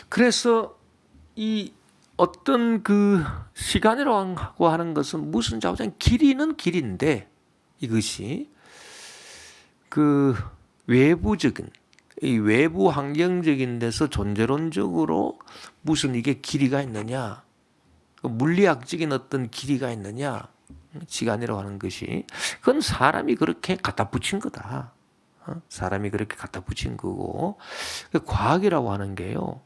그래서 이 어떤 그 시간이라고 하는 것은 무슨 자우장 길이는 길인데 이것이 그 외부적인 이 외부 환경적인 데서 존재론적으로 무슨 이게 길이가 있느냐, 물리학적인 어떤 길이가 있느냐, 시간이라고 하는 것이 그건 사람이 그렇게 갖다 붙인 거다. 사람이 그렇게 갖다 붙인 거고, 과학이라고 하는 게요.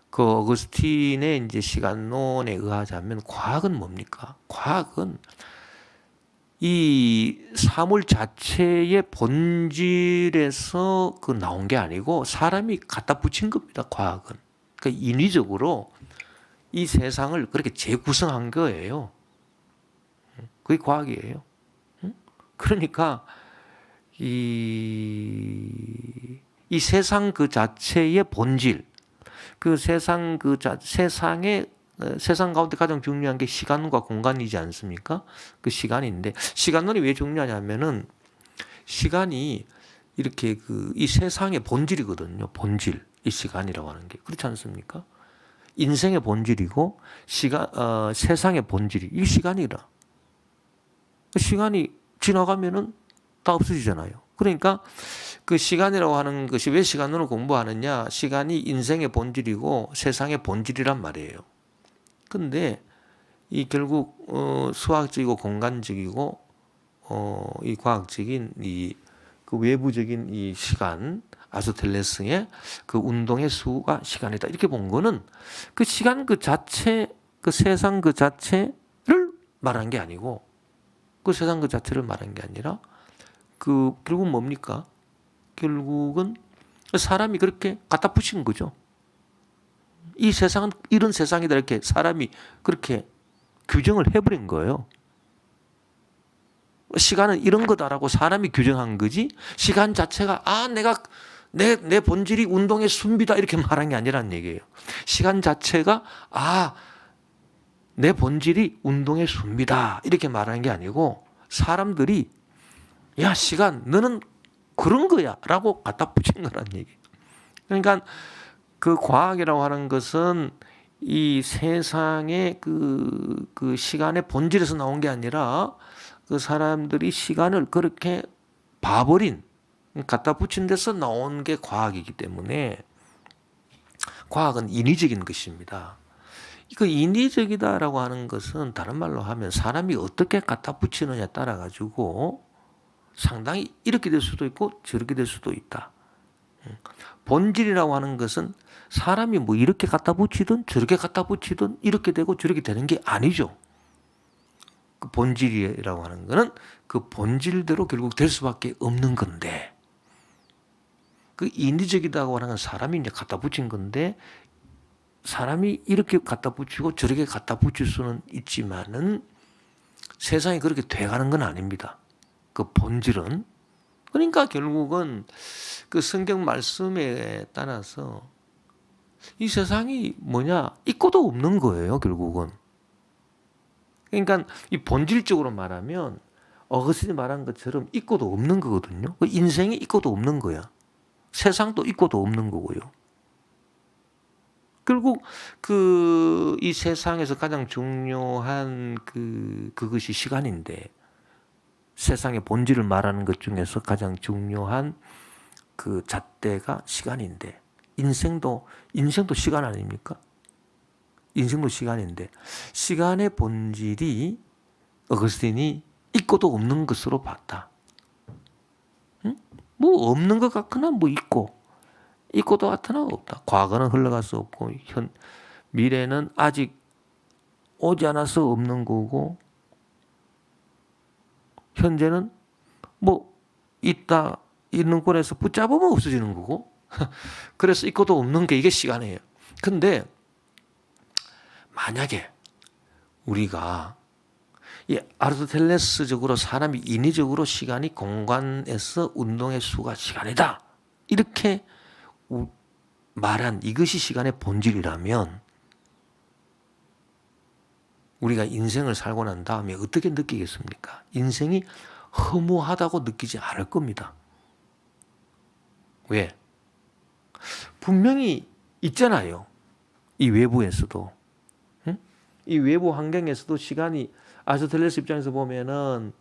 그 어거스틴의 이제 시간론에 의하자면 과학은 뭡니까? 과학은 이 사물 자체의 본질에서 그 나온 게 아니고 사람이 갖다 붙인 겁니다. 과학은. 그러니까 인위적으로 이 세상을 그렇게 재구성한 거예요. 그게 과학이에요. 그러니까 이 세상 그 자체의 본질, 그 세상 세상 가운데 가장 중요한 게 시간과 공간이지 않습니까? 그 시간인데, 시간론이 왜 중요하냐면은 시간이 이렇게 이 세상의 본질이거든요. 본질. 이 시간이라고 하는 게. 그렇지 않습니까? 인생의 본질이고 세상의 본질이 이 시간이라. 시간이 지나가면은 다 없어지잖아요. 그러니까 그 시간이라고 하는 것이 왜 시간론을 공부하느냐? 시간이 인생의 본질이고 세상의 본질이란 말이에요. 근데 이 결국 수학적이고 공간적이고 이 과학적인 그 외부적인 이 시간, 아리스토텔레스의 그 운동의 수가 시간이다. 이렇게 본 거는 그 시간 그 자체, 그 세상 그 자체를 말한 게 아니고 그 세상 그 자체를 말한 게 아니라 그 결국 뭡니까? 결국은 사람이 그렇게 갖다 붙인 거죠. 이 세상은 이런 세상이다 이렇게 사람이 그렇게 규정을 해버린 거예요. 시간은 이런 거다라고 사람이 규정한 거지 시간 자체가 내가 내 본질이 운동의 순비다 이렇게 말한 게 아니라는 얘기예요. 시간 자체가 내 본질이 운동의 순비다 이렇게 말하는 게 아니고 사람들이 야 시간 너는 그런 거야 라고 갖다 붙인 거란 얘기예요. 그러니까 그 과학이라고 하는 것은 이 세상의 그 시간의 본질에서 나온 게 아니라 그 사람들이 시간을 그렇게 봐버린, 갖다 붙인 데서 나온 게 과학이기 때문에 과학은 인위적인 것입니다. 그 인위적이다라고 하는 것은 다른 말로 하면 사람이 어떻게 갖다 붙이느냐에 따라 가지고 상당히 이렇게 될 수도 있고 저렇게 될 수도 있다. 본질이라고 하는 것은 사람이 뭐 이렇게 갖다 붙이든 저렇게 갖다 붙이든 이렇게 되고 저렇게 되는 게 아니죠. 그 본질이라고 하는 거는 그 본질대로 결국 될 수밖에 없는 건데 그 인위적이다고 하는 건 사람이 이제 갖다 붙인 건데 사람이 이렇게 갖다 붙이고 저렇게 갖다 붙일 수는 있지만은 세상이 그렇게 돼가는 건 아닙니다. 그 본질은. 그러니까 결국은 그 성경 말씀에 따라서 이 세상이 뭐냐 있고도 없는 거예요. 결국은. 그러니까 이 본질적으로 말하면 어거스틴이 말한 것처럼 있고도 없는 거거든요. 인생이 있고도 없는 거야. 세상도 있고도 없는 거고요. 결국 이 세상에서 가장 중요한 그것이 시간인데 세상의 본질을 말하는 것 중에서 가장 중요한 그 잣대가 시간인데 인생도 시간 아닙니까? 인생도 시간인데 시간의 본질이 어거스틴이 있고도 없는 것으로 봤다. 응? 뭐 없는 것 같거나 뭐 있고도 같으나 없다. 과거는 흘러갈 수 없고 미래는 아직 오지 않아서 없는 거고 현재는 뭐 있는 꼴에서 붙잡으면 없어지는 거고 그래서 있고도 없는 게 이게 시간이에요. 근데 만약에 우리가 이 아리스토텔레스적으로 사람이 인위적으로 시간이 공간에서 운동의 수가 시간이다 이렇게 말한 이것이 시간의 본질이라면 우리가 인생을 살고 난 다음에 어떻게 느끼겠습니까? 인생이 허무하다고 느끼지 않을 겁니다. 왜? 분명히 있잖아요. 이 외부에서도. 응? 이 외부 환경에서도 시간이 아리스토텔레스 입장에서 보면은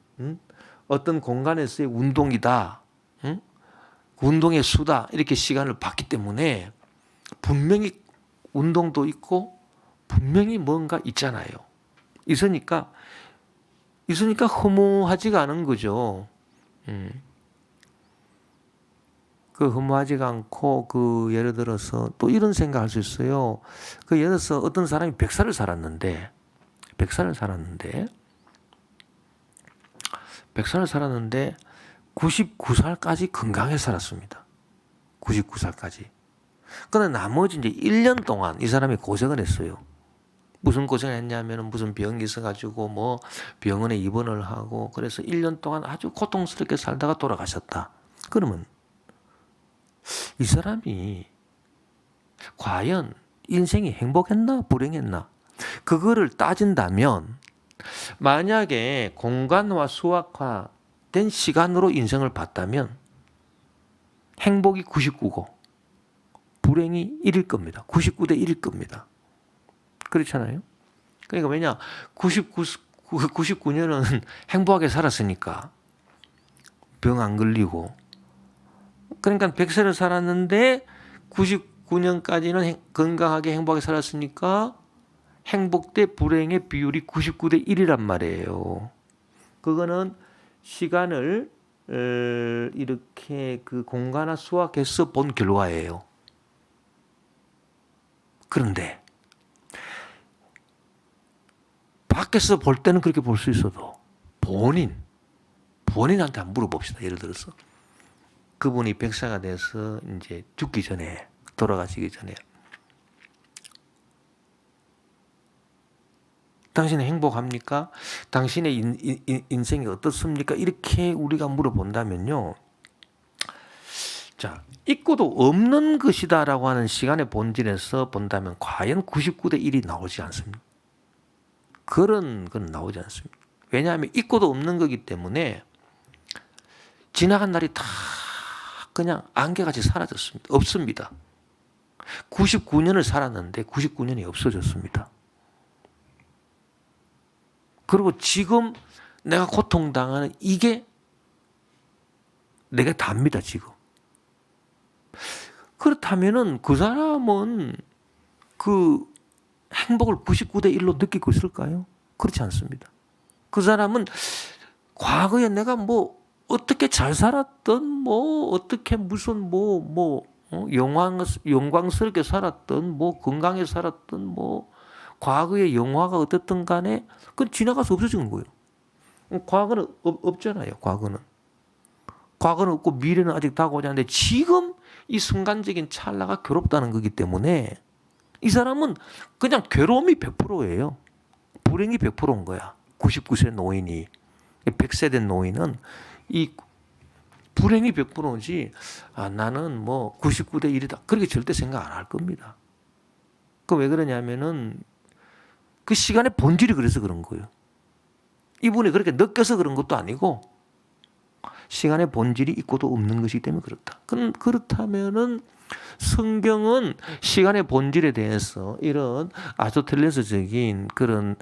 어떤 공간에서의 운동이다. 응? 운동의 수다. 이렇게 시간을 봤기 때문에 분명히 운동도 있고 분명히 뭔가 있잖아요. 있으니까 허무하지가 않은 거죠. 그 허무하지가 않고 그 예를 들어서 또 이런 생각할 수 있어요. 그 예를 들어서 어떤 사람이 100살을 살았는데 99살까지 건강하게 살았습니다. 99살까지. 그런데 나머지 이제 1년 동안 이 사람이 고생을 했어요. 무슨 고생을 했냐면 무슨 병이 있어가지고 뭐 병원에 입원을 하고 그래서 1년 동안 아주 고통스럽게 살다가 돌아가셨다. 그러면 이 사람이 과연 인생이 행복했나 불행했나? 그거를 따진다면 만약에 공간화 수학화된 시간으로 인생을 봤다면 행복이 99고 불행이 1일 겁니다. 99대 1일 겁니다. 그렇잖아요. 그러니까 왜냐 99년은 행복하게 살았으니까 병 안 걸리고 그러니까 100세를 살았는데 99년까지는 건강하게 행복하게 살았으니까 행복 대 불행의 비율이 99대 1이란 말이에요. 그거는 시간을 이렇게 그 공간화 수학해서 본 결과예요. 그런데 밖에서 볼 때는 그렇게 볼 수 있어도 본인한테 한번 물어봅시다. 예를 들어서 그분이 100세가 돼서 이제 죽기 전에 돌아가시기 전에 당신은 행복합니까? 당신의 인생이 어떻습니까? 이렇게 우리가 물어본다면요. 자, 있고도 없는 것이다라고 하는 시간의 본질에서 본다면 과연 99대 1이 나오지 않습니다. 그런 건 나오지 않습니다. 왜냐하면 있고도 없는 거기 때문에 지나간 날이 다 그냥 안개같이 사라졌습니다. 없습니다. 99년을 살았는데 99년이 없어졌습니다. 그리고 지금 내가 고통당하는 이게 내가 답니다, 지금. 그렇다면은 그 사람은 그 행복을 99대 1로 느끼고 있을까요? 그렇지 않습니다. 그 사람은 과거에 내가 뭐 어떻게 잘 살았던 뭐 어떻게 무슨 영광스럽게 살았던 뭐 건강에 살았던 뭐 과거의 영화가 어떻든 간에 그건 지나가서 없어진 거예요. 과거는 없잖아요. 과거는 없고 미래는 아직 다가오지 않는데 지금 이 순간적인 찰나가 괴롭다는 거기 때문에 이 사람은 그냥 괴로움이 100%예요. 불행이 100%인 거야. 99세 노인이 100세 된 노인은 이 불행이 100%지 나는 뭐 99대 1이다. 그렇게 절대 생각 안 할 겁니다. 그 왜 그러냐면은 그 시간의 본질이 그래서 그런 거예요. 이분이 그렇게 느껴서 그런 것도 아니고 시간의 본질이 있고도 없는 것이기 때문에 그렇다. 그렇다면은 성경은 시간의 본질에 대해서 이런 아리스토텔레스적인 그런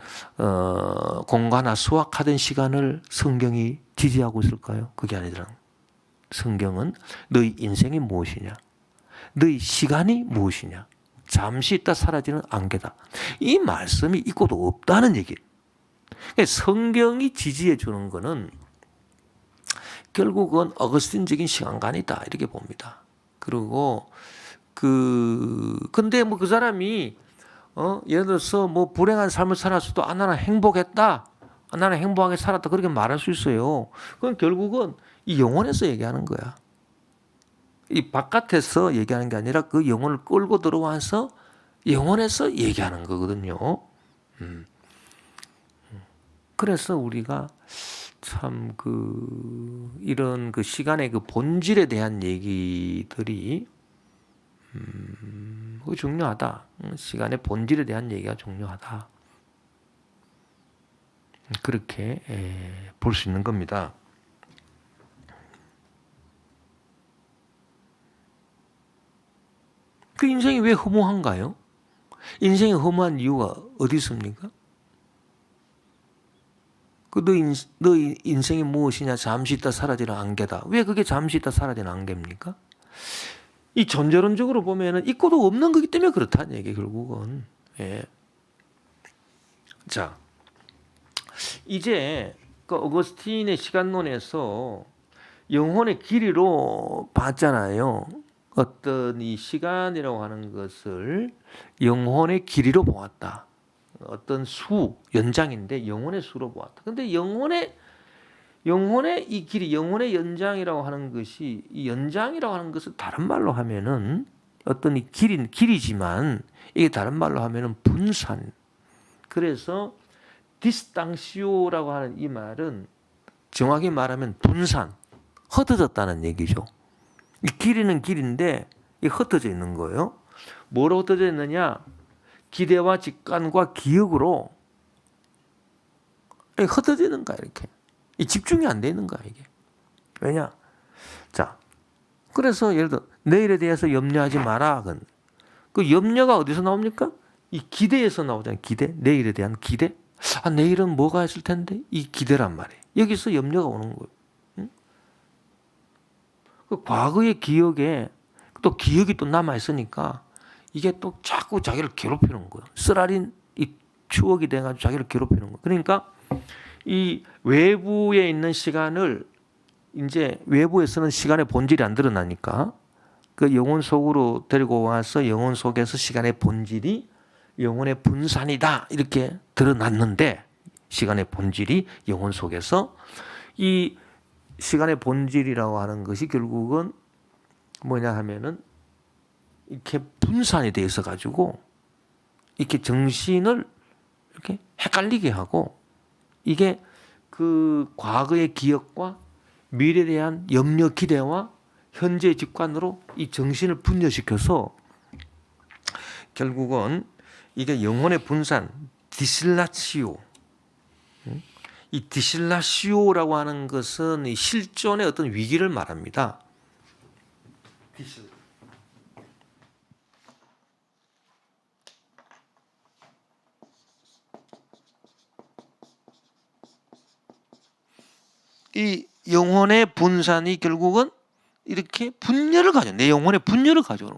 공간화 수학화된 시간을 성경이 지지하고 있을까요? 그게 아니더라. 성경은 너희 인생이 무엇이냐? 너희 시간이 무엇이냐? 잠시 있다 사라지는 안개다. 이 말씀이 있고도 없다는 얘기예요. 성경이 지지해 주는 거는 결국은 어거스틴적인 시간관이다 이렇게 봅니다. 그리고 근데 뭐 그 사람이 예를 들어서 뭐 불행한 삶을 살았어도 나는 행복했다, 나는 행복하게 살았다 그렇게 말할 수 있어요. 그건 결국은 이 영혼에서 얘기하는 거야. 이 바깥에서 얘기하는 게 아니라 그 영혼을 끌고 들어와서 영혼에서 얘기하는 거거든요. 그래서 우리가 참 이런 그 시간의 그 본질에 대한 얘기들이 중요하다. 시간의 본질에 대한 얘기가 중요하다. 그렇게 볼 수 있는 겁니다. 그 인생이 왜 허무한가요? 인생이 허무한 이유가 어디 있습니까? 너 인생이 무엇이냐? 잠시 있다 사라지는 안개다. 왜 그게 잠시 있다 사라지는 안개입니까? 이 존재론적으로 보면은 있고도 없는 거기 때문에 그렇다는 얘기 결국은. 예. 자, 이제 그 어거스틴의 시간론에서 영혼의 길이로 봤잖아요. 어떤 이 시간이라고 하는 것을 영혼의 길이로 보았다. 어떤 수, 연장인데 영혼의 수로 보았다. 근데 영혼의 이 길이, 영혼의 연장이라고 하는 것이, 이 연장이라고 하는 것을 다른 말로 하면은 어떤 이 길이지만 이게 다른 말로 하면은 분산. 그래서 디스탕시오라고 하는 이 말은 정확히 말하면 분산, 흩어졌다는 얘기죠. 이 길이는 길인데 이 흩어져 있는 거예요. 뭐로 흩어져 있느냐? 기대와 직관과 기억으로 흩어지는 거야, 이렇게. 이 집중이 안 되는 거야, 이게. 왜냐? 자, 그래서 예를 들어 내일에 대해서 염려하지 마라. 그 염려가 어디서 나옵니까? 이 기대에서 나오잖아요. 기대, 내일에 대한 기대. 아, 내일은 뭐가 있을 텐데? 이 기대란 말이에요. 여기서 염려가 오는 거예요. 응? 그 과거의 기억에 또 기억이 또 남아 있으니까 이게 또 자꾸 자기를 괴롭히는 거예요. 쓰라린 이 추억이 돼가지고 자기를 괴롭히는 거예요. 그러니까 이 외부에 있는 시간을 이제 외부에서는 시간의 본질이 안 드러나니까 그 영혼 속으로 데리고 와서 영혼 속에서 시간의 본질이 영혼의 분산이다 이렇게 드러났는데, 시간의 본질이 영혼 속에서 이 시간의 본질이라고 하는 것이 결국은 뭐냐 하면은 이렇게 분산이 돼 있어 가지고 이렇게 정신을 이렇게 헷갈리게 하고, 이게 그 과거의 기억과 미래에 대한 염려 기대와 현재의 직관으로 이 정신을 분열시켜서 결국은 이게 영혼의 분산, 디실라시오. 이 디실라시오라고 하는 것은 이 실존의 어떤 위기를 말합니다. 이 영혼의 분산이 결국은 이렇게 분열을 가져, 내 영혼의 분열을 가져오는.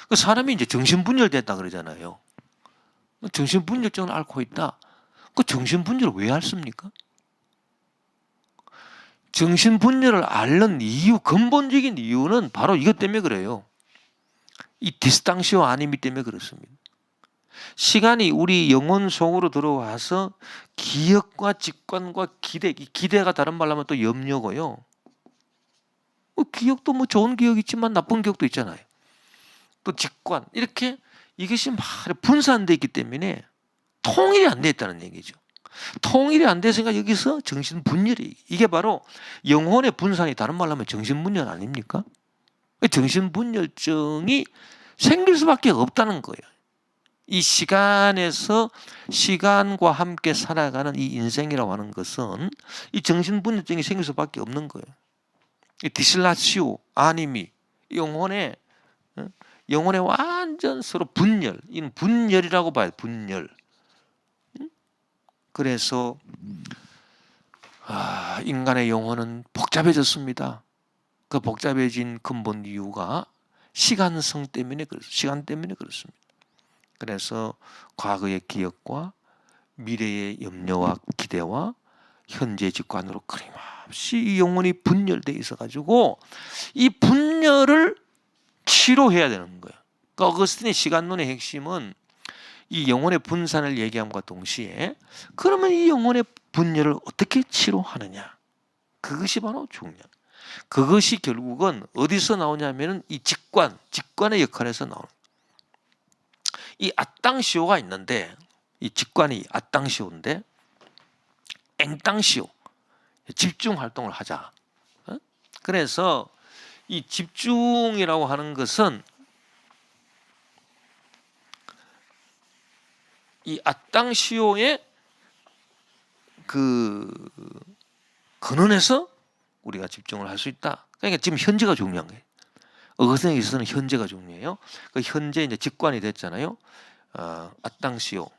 그 사람이 이제 정신분열됐다 그러잖아요. 정신분열증을 앓고 있다. 그 정신분열을 왜 앓습니까? 정신분열을 앓는 이유, 근본적인 이유는 바로 이것 때문에 그래요. 이 디스탕시오 아니미 때문에 그렇습니다. 시간이 우리 영혼 속으로 들어와서 기억과 직관과 기대, 기대가 다른 말로 하면 또 염려고요. 기억도 뭐 좋은 기억 있지만 나쁜 기억도 있잖아요. 또 직관, 이렇게 이것이 막 분산되어 있기 때문에 통일이 안 돼 있다는 얘기죠. 통일이 안 됐으니까 여기서 정신분열이, 이게 바로 영혼의 분산이 다른 말로 하면 정신분열 아닙니까? 정신분열증이 생길 수밖에 없다는 거예요. 이 시간에서 시간과 함께 살아가는 이 인생이라고 하는 것은 이 정신분열증이 생길 수밖에 없는 거예요. 디실라시오 아니미, 영혼의 완전 서로 분열, 이는 분열이라고 봐요. 분열. 그래서 인간의 영혼은 복잡해졌습니다. 그 복잡해진 근본 이유가 시간성 때문에 시간 때문에 그렇습니다. 그래서 과거의 기억과 미래의 염려와 기대와 현재 직관으로 끊임없이 이 영혼이 분열되어 있어가지고 이 분열을 치료해야 되는 거예요. 그러니까 어거스틴의 시간론의 핵심은 이 영혼의 분산을 얘기함과 동시에 그러면 이 영혼의 분열을 어떻게 치료하느냐, 그것이 바로 중요한. 그것이 결국은 어디서 나오냐면은 이 직관의 역할에서 나오는. 이 아땅시오가 있는데, 이 직관이 아땅시오인데 앵땅시오, 집중 활동을 하자. 그래서 이 집중이라고 하는 것은 이 아땅시오의 그 근원에서 우리가 집중을 할 수 있다. 그러니까 지금 현재가 중요한 거예요. 어거스틴에 있어서는 현재가 중요해요. 그 현재 이제 직관이 됐잖아요. 아땅시오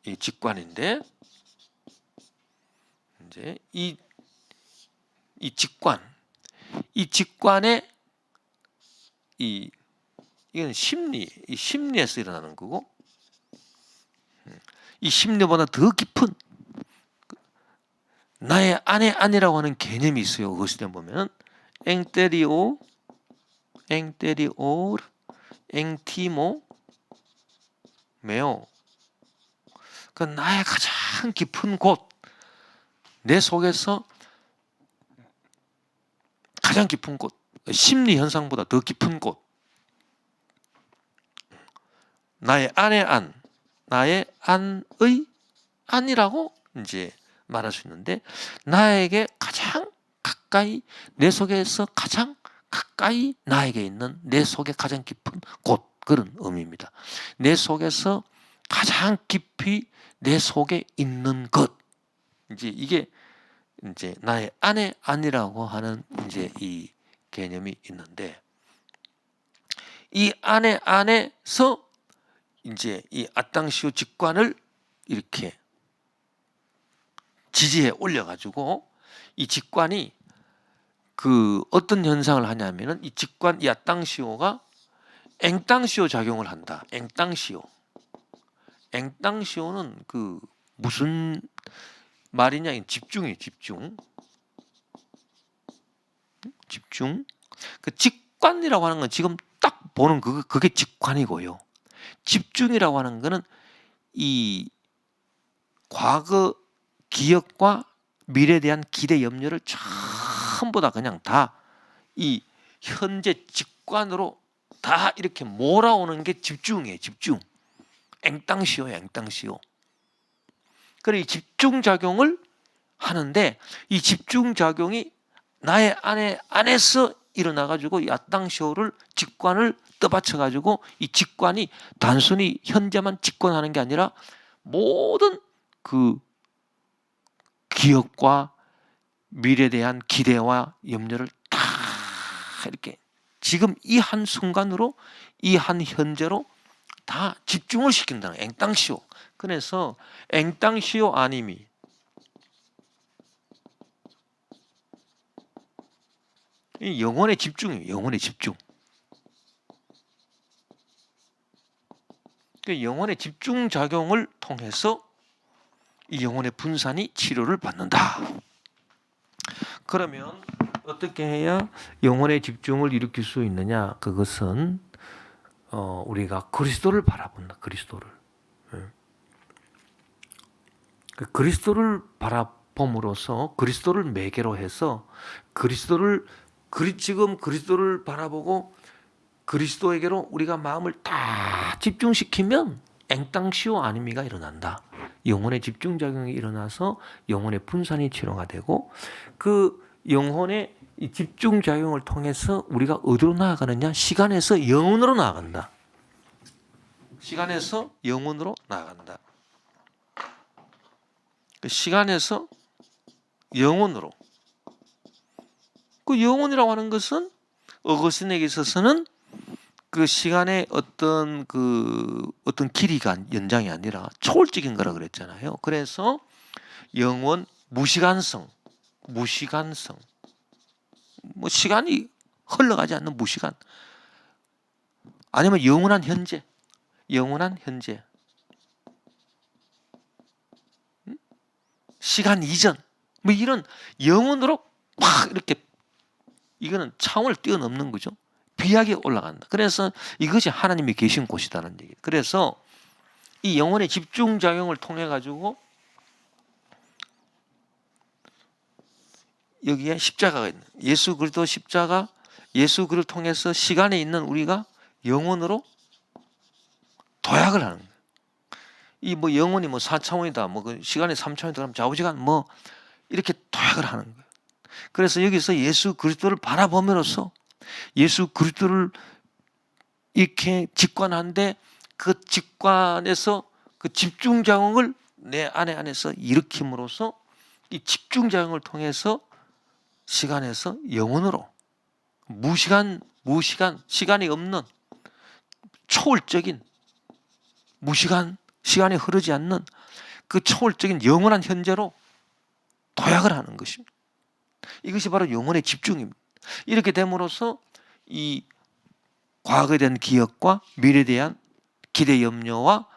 이 직관인데 이제 이 직관, 이 직관의 이건 심리, 이 심리에서 일어나는 거고, 이 심리보다 더 깊은 나의 안이라고 하는 개념이 있어요. 어거스틴에 보면 엥테리오, 엥티모, 메오. 그 나의 가장 깊은 곳, 내 속에서 가장 깊은 곳, 심리 현상보다 더 깊은 곳, 나의 안의 안, 나의 안의 안이라고 이제 말할 수 있는데, 나에게 가장 가까이, 내 속에서 가장 가까이 나에게 있는 내 속에 가장 깊은 곳, 그런 의미입니다. 내 속에서 가장 깊이 내 속에 있는 것, 이제 이게 이제 나의 안의 안이라고 하는 이제 이 개념이 있는데, 이 안에서 이제 이 아땅시오 직관을 이렇게 지지해 올려가지고, 이 직관이 그 어떤 현상을 하냐면은, 이 직관, 이 아땅시오가 엥땅시오 작용을 한다. 엥땅시오는 그 무슨 말이냐? 집중이에요. 집중. 그 직관이라고 하는 건 지금 딱 보는 그게 직관이고요. 집중이라고 하는 거는 이 과거 기억과 미래에 대한 기대 염려를 전부 다 그냥 다 이 현재 직관으로 다 이렇게 몰아오는 게 집중이에요. 집중. 엥땅시오예요. 엥땅시오. 그래, 이 집중작용을 하는데, 이 집중작용이 나의 안에서 일어나가지고 이 아땅시오를 직관을 떠받쳐가지고, 이 직관이 단순히 현재만 직관하는 게 아니라 모든 그 기억과 미래에 대한 기대와 염려를 다 이렇게 지금 이 한 순간으로, 이 한 현재로 다 집중을 시킨다는 엥땅시오. 그래서 엥땅시오 아님이, 이 영혼의 집중이에요. 영혼의 집중. 그 영혼의 집중 작용을 통해서 이 영혼의 분산이 치료를 받는다. 그러면 어떻게 해야 영혼의 집중을 일으킬 수 있느냐? 그것은 우리가 그리스도를 바라본다. 그리스도를. 그리스도를 바라봄으로써, 그리스도를 매개로 해서 지금 그리스도를 바라보고 그리스도에게로 우리가 마음을 다 집중시키면 엥땅시오 아니미가 일어난다. 영혼의 집중작용이 일어나서 영혼의 분산이 치료가 되고, 그 영혼의 이 집중작용을 통해서 우리가 어디로 나아가느냐? 시간에서 영혼으로 나아간다. 시간에서 영혼으로 나아간다. 시간에서 영혼으로. 그 영혼이라고 하는 것은 어거스틴에게 있어서는 그 시간의 어떤 길이가 연장이 아니라 초월적인 거라 그랬잖아요. 그래서 영원, 무시간성, 뭐 시간이 흘러가지 않는 무시간, 아니면 영원한 현재, 시간 이전, 뭐 이런 영혼으로 막 이렇게, 이거는 차원을 뛰어넘는 거죠. 비약에 올라간다. 그래서 이것이 하나님이 계신 곳이다는 얘기. 그래서 이 영혼의 집중작용을 통해 가지고 여기에 십자가가 있는, 예수 그리스도 십자가, 예수 그리스도를 통해서 시간에 있는 우리가 영혼으로 도약을 하는 거예요. 이 뭐 영혼이 뭐 4차원이다, 뭐 그 시간이 3차원이다, 그럼 좌우지간 뭐 이렇게 도약을 하는 거예요. 그래서 여기서 예수 그리스도를 바라보면서 예수 그리스도를 이렇게 직관하는데, 그 직관에서 그 집중작용을 내 안에서 일으킴으로써 이 집중작용을 통해서 시간에서 영원으로 시간이 없는 초월적인 시간이 흐르지 않는 그 초월적인 영원한 현재로 도약을 하는 것입니다. 이것이 바로 영혼의 집중입니다. 이렇게 됨으로써 이 과거에 대한 기억과 미래에 대한 기대 염려와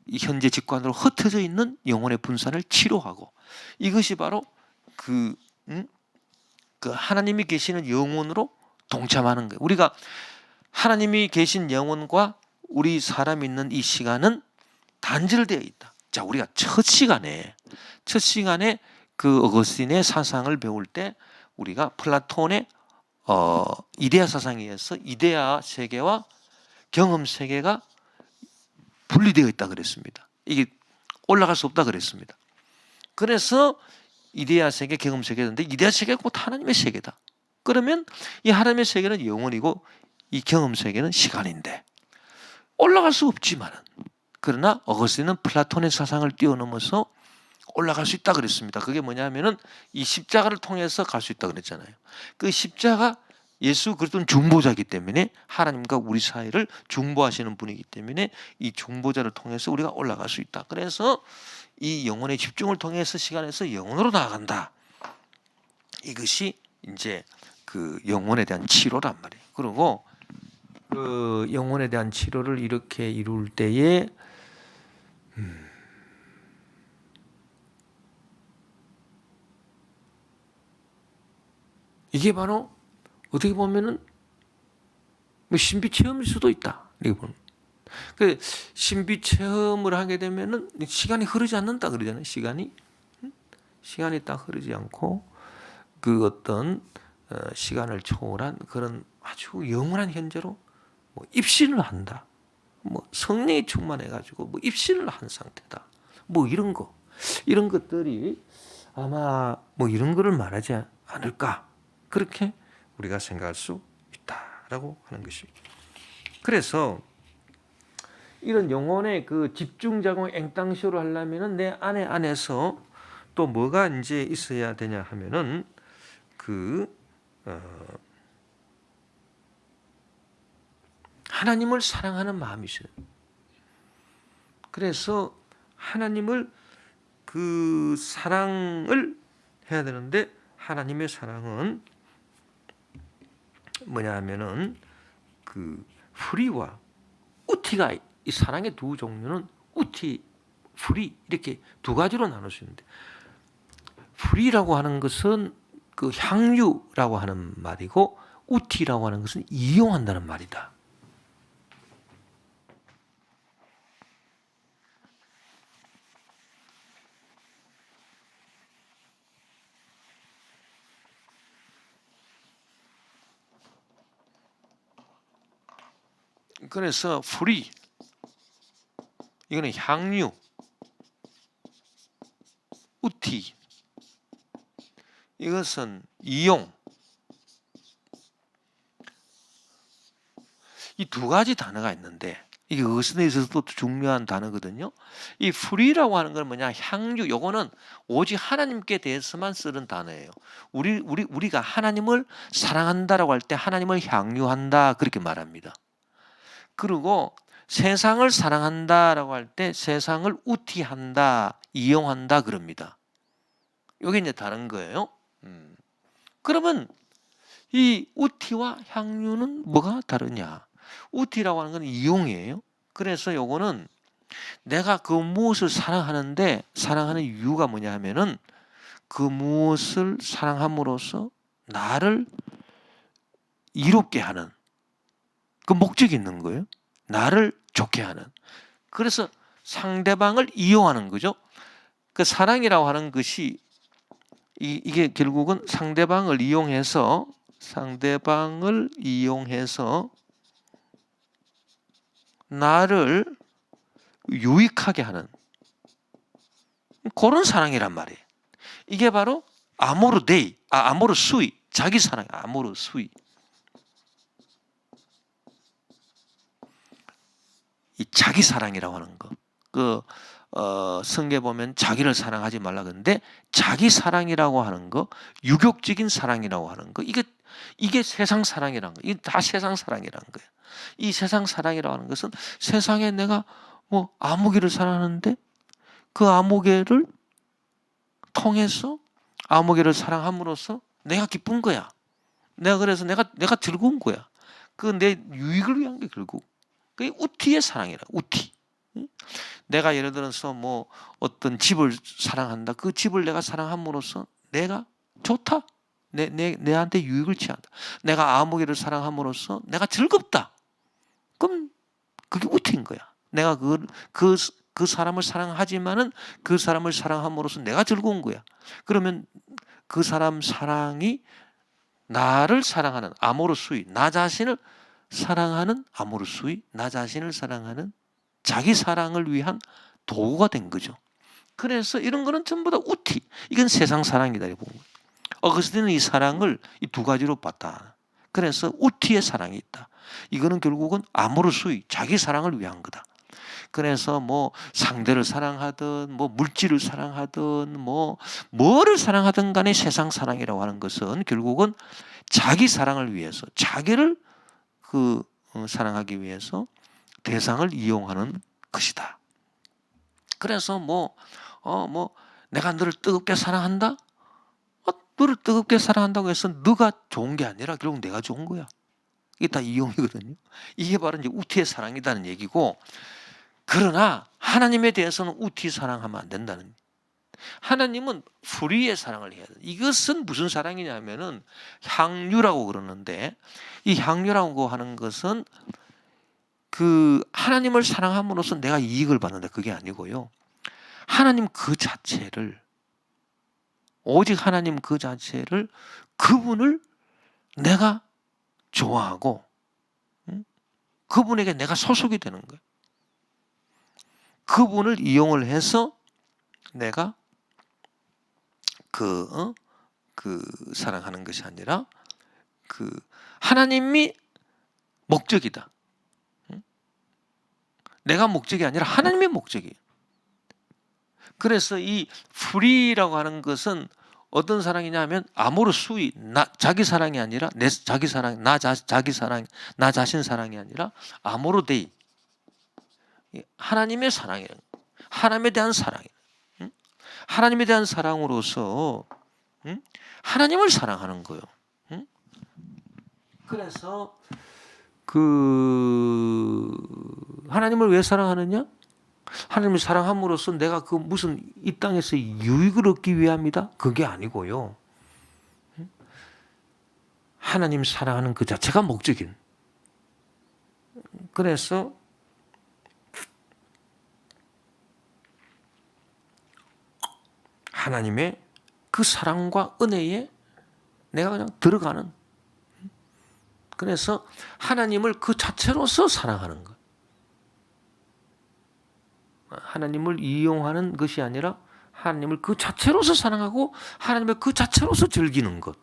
이 현재 직관으로 흩어져 있는 영혼의 분산을 치료하고, 이것이 바로 그 하나님이 계시는 영혼으로 동참하는 거예요. 우리가 하나님이 계신 영혼과 우리 사람이 있는 이 시간은 단절되어 있다. 자, 우리가 첫 시간에 그 어거스틴의 사상을 배울 때 우리가 플라톤의 이데아 사상에 의해서 이데아 세계와 경험 세계가 분리되어 있다 그랬습니다. 이게 올라갈 수 없다 그랬습니다. 그래서 이데아 세계, 경험 세계인데 이데아 세계가 곧 하나님의 세계다. 그러면 이 하나님의 세계는 영혼이고 이 경험 세계는 시간인데 올라갈 수 없지만은, 그러나 어거스틴은 플라톤의 사상을 뛰어넘어서 올라갈 수 있다 그랬습니다. 그게 뭐냐면은 이 십자가를 통해서 갈 수 있다 그랬잖아요. 그 십자가, 예수 그리스도는 중보자이기 때문에 하나님과 우리 사이를 중보하시는 분이기 때문에 이 중보자를 통해서 우리가 올라갈 수 있다. 그래서 이 영혼의 집중을 통해서 시간에서 영혼으로 나아간다. 이것이 이제 그 영혼에 대한 치료란 말이에요. 그리고 그 영혼에 대한 치료를 이렇게 이룰 때에 이게 바로 어떻게 보면은 뭐 신비 체험일 수도 있다. 이렇게 보면. 그 신비 체험을 하게 되면은 시간이 흐르지 않는다 그러잖아요. 시간이 딱 흐르지 않고 그 어떤 시간을 초월한 그런 아주 영원한 현재로 뭐 입신을 한다. 뭐 성령이 충만해가지고 뭐 입신을 한 상태다. 뭐 이런 것들이 아마 뭐 이런 거를 말하지 않을까. 그렇게 우리가 생각할 수 있다라고 하는 것입니다. 그래서 이런 영혼의 그 집중작용 앵땅쇼를 하려면은 내 안에서 또 뭐가 이제 있어야 되냐 하면은 하나님을 사랑하는 마음이 있어요. 그래서 하나님을 그 사랑을 해야 되는데, 하나님의 사랑은 뭐냐 하면은 그 프리와 우티가, 이 사랑의 두 종류는 우티, 프리 이렇게 두 가지로 나눌 수 있는데, 프리라고 하는 것은 그 향유라고 하는 말이고 우티라고 하는 것은 이용한다는 말이다. 그래서 프리, 이거는 향유, 우티, 이것은 이용. 이 두 가지 단어가 있는데 이게 어거스틴에 있어서도 중요한 단어거든요. 이 프리라고 하는 건 뭐냐? 향유. 요거는 오직 하나님께 대해서만 쓰는 단어예요. 우리가 하나님을 사랑한다라고 할 때 하나님을 향유한다 그렇게 말합니다. 그리고 세상을 사랑한다라고 할 때 세상을 우티한다, 이용한다 그럽니다. 이게 이제 다른 거예요. 그러면 이 우티와 향유는 뭐가 다르냐? 우티라고 하는 건 이용이에요. 그래서 요거는 내가 그 무엇을 사랑하는데 사랑하는 이유가 뭐냐 하면은 그 무엇을 사랑함으로써 나를 이롭게 하는 그 목적이 있는 거예요. 나를 좋게 하는. 그래서 상대방을 이용하는 거죠. 그 사랑이라고 하는 것이 이게 결국은 상대방을 이용해서 나를 유익하게 하는 그런 사랑이란 말이에요. 이게 바로 아모르 수이, 자기 사랑, 아모르 수이. 이 자기 사랑이라고 하는 거. 성경에 보면 자기를 사랑하지 말라 그러는데 자기 사랑이라고 하는 거, 유격적인 사랑이라고 하는 거, 이게 세상 사랑이라는 거, 이게 다 세상 사랑이라는 거예요. 이 세상 사랑이라고 하는 것은 세상에 내가 뭐 아무개를 사랑하는데 그 아무개를 통해서 아무개를 사랑함으로써 내가 기쁜 거야. 그래서 내가 즐거운 거야. 그 내 유익을 위한 게 결국 그게 우티의 사랑이라. 우티. 내가 예를 들어서 뭐 어떤 집을 사랑한다. 그 집을 내가 사랑함으로써 내가 좋다. 내한테 유익을 취한다. 내가 아무개를 사랑함으로써 내가 즐겁다. 그럼 그게 우티인 거야. 내가 그 사람을 사랑하지만은 그 사람을 사랑함으로써 내가 즐거운 거야. 그러면 그 사람 사랑이 나를 사랑하는 아모르수이, 나 자신을 사랑하는 아모르수이, 나 자신을 사랑하는 자기 사랑을 위한 도구가 된 거죠. 그래서 이런 거는 전부 다 우티. 이건 세상 사랑이다. 어거스틴은 이 사랑을 이 두 가지로 봤다. 그래서 우티의 사랑이 있다. 이거는 결국은 아모르수이, 자기 사랑을 위한 거다. 그래서 뭐 상대를 사랑하든 뭐 물질을 사랑하든 뭐를 사랑하든 간에 세상 사랑이라고 하는 것은 결국은 자기 사랑을 위해서, 자기를 사랑하기 위해서 대상을 이용하는 것이다. 그래서 내가 너를 뜨겁게 사랑한다? 너를 뜨겁게 사랑한다고 해서 너가 좋은 게 아니라 결국 내가 좋은 거야. 이게 다 이용이거든요. 이게 바로 이제 우티의 사랑이라는 얘기고, 그러나 하나님에 대해서는 우티 사랑하면 안 된다는. 하나님은 프리의 사랑을 해야 돼. 이것은 무슨 사랑이냐면은 향유라고 그러는데, 이 향유라고 하는 것은 그 하나님을 사랑함으로써 내가 이익을 받는다, 그게 아니고요. 하나님 그 자체를, 오직 하나님 그 자체를, 그분을 내가 좋아하고 그분에게 내가 소속이 되는 거예요. 그분을 이용을 해서 내가 사랑하는 것이 아니라 하나님이 목적이다. 내가 목적이 아니라 하나님의 목적이에요. 그래서 이 프리라고 하는 것은 어떤 사랑이냐면 아모르수이, 자기 사랑이 아니라 자기 사랑, 자기 사랑, 나 자신 사랑이 아니라 아모르데이, 하나님의 사랑이에요. 하나님에 대한 사랑이에요. 하나님에 대한 사랑으로서 하나님을 사랑하는 거예요. 그래서 하나님을 왜 사랑하느냐? 하나님을 사랑함으로써 내가 무슨 이 땅에서 유익을 얻기 위함이다? 그게 아니고요. 하나님 사랑하는 그 자체가 목적인. 그래서 하나님의 그 사랑과 은혜에 내가 그냥 들어가는. 그래서 하나님을 그 자체로서 사랑하는 것. 하나님을 이용하는 것이 아니라 하나님을 그 자체로서 사랑하고 하나님을 그 자체로서 즐기는 것.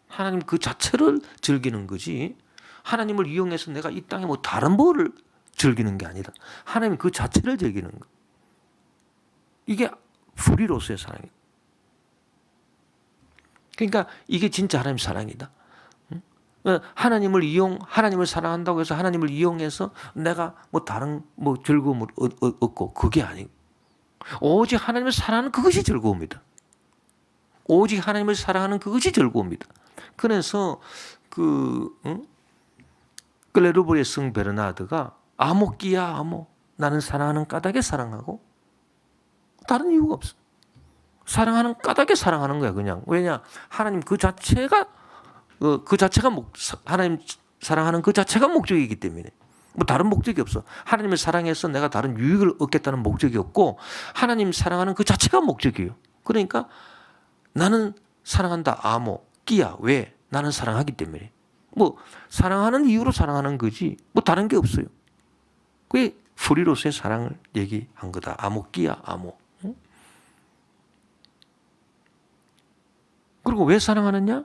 하나님 그 자체를 즐기는 거지. 하나님을 이용해서 내가 이 땅에 뭐 다른 뭐를 즐기는 게 아니다. 하나님 그 자체를 즐기는 것. 이게 프리로서의 사랑이다. 그러니까 이게 진짜 하나님 사랑이다. 하나님을 사랑한다고 해서 하나님을 이용해서 내가 뭐 다른 즐거움을 얻고, 그게 아니고 오직 하나님을 사랑하는 그것이 즐거움이다. 오직 하나님을 사랑하는 그것이 즐거움이다. 그래서 클레르보의 성 베르나드가 아모끼야 아모, 나는 사랑하는 까닭에 사랑하고 다른 이유가 없어. 사랑하는 까닭에 사랑하는 거야 그냥. 왜냐? 하나님 그 자체가 하나님 사랑하는 그 자체가 목적이기 때문에 뭐 다른 목적이 없어. 하나님을 사랑해서 내가 다른 유익을 얻겠다는 목적이 없고 하나님 사랑하는 그 자체가 목적이에요. 그러니까 나는 사랑한다 아모 끼야. 왜? 나는 사랑하기 때문에. 뭐 사랑하는 이유로 사랑하는 거지 뭐 다른 게 없어요. 그게 프리로서의 사랑을 얘기한 거다. 아모 끼야 아모. 그리고 왜 사랑하느냐?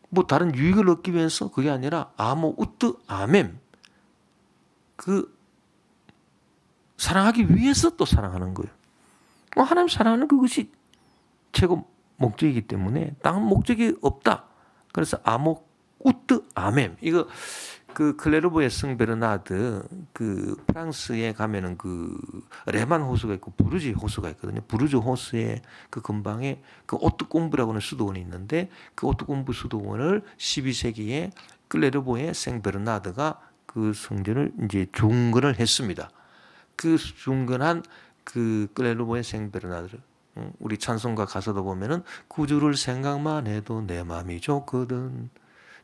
뭐 다른 유익을 얻기 위해서 그게 아니라 아모 우뜨 아멘, 사랑하기 위해서 또 사랑하는 거예요. 하나님 사랑하는 그것이 최고 목적이기 때문에 다른 목적이 없다. 그래서 아목 우트 아멘. 이거 그 클레르보의 성 베르나드 그 프랑스에 가면은 그 레만 호수가 있고 부르지 호수가 있거든요. 부르즈 호수의 그 근방에 그 오트 공부라고 하는 수도원이 있는데 그 오트 공부 수도원을 12세기에 클레르보의 생 베르나드가 그 성전을 이제 중건을 했습니다. 그 중건한 그 클레르보의 생 베르나드를 우리 찬송가 가사도 보면은 구주를 생각만 해도 내 마음이 좋거든.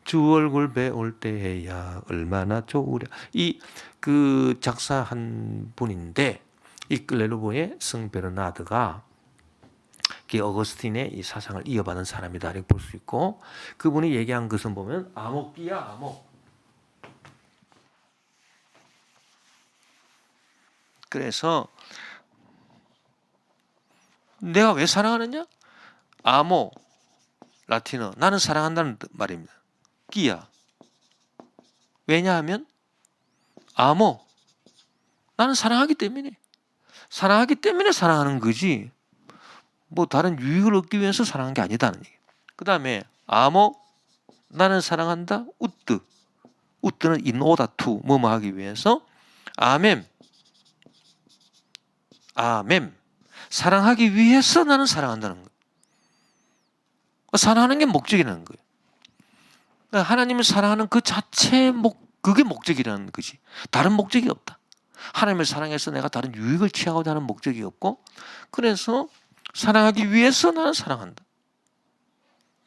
주 얼굴 배울 때야 얼마나 좋으랴. 이 그 작사한 분인데 이 클레르보의 성 베르나드가 어거스틴의 이 사상을 이어받은 사람이다 이렇게 볼 수 있고 그분이 얘기한 것은 보면 아목기야 아목. 그래서 내가 왜 사랑하느냐? 아모 라틴어 나는 사랑한다는 말입니다. 끼야. 왜냐하면 아모 나는 사랑하기 때문에 사랑하는 거지 뭐 다른 유익을 얻기 위해서 사랑한 게 아니다는 얘기. 그 다음에 아모 나는 사랑한다. 우뜨는 인오다 투 뭐뭐 하기 위해서 아멘 사랑하기 위해서 나는 사랑한다는 거예요. 사랑하는 게 목적이라는 거예요. 하나님을 사랑하는 그 자체 그게 목적이라는 거지. 다른 목적이 없다. 하나님을 사랑해서 내가 다른 유익을 취하고자 하는 목적이 없고 그래서 사랑하기 위해서 나는 사랑한다.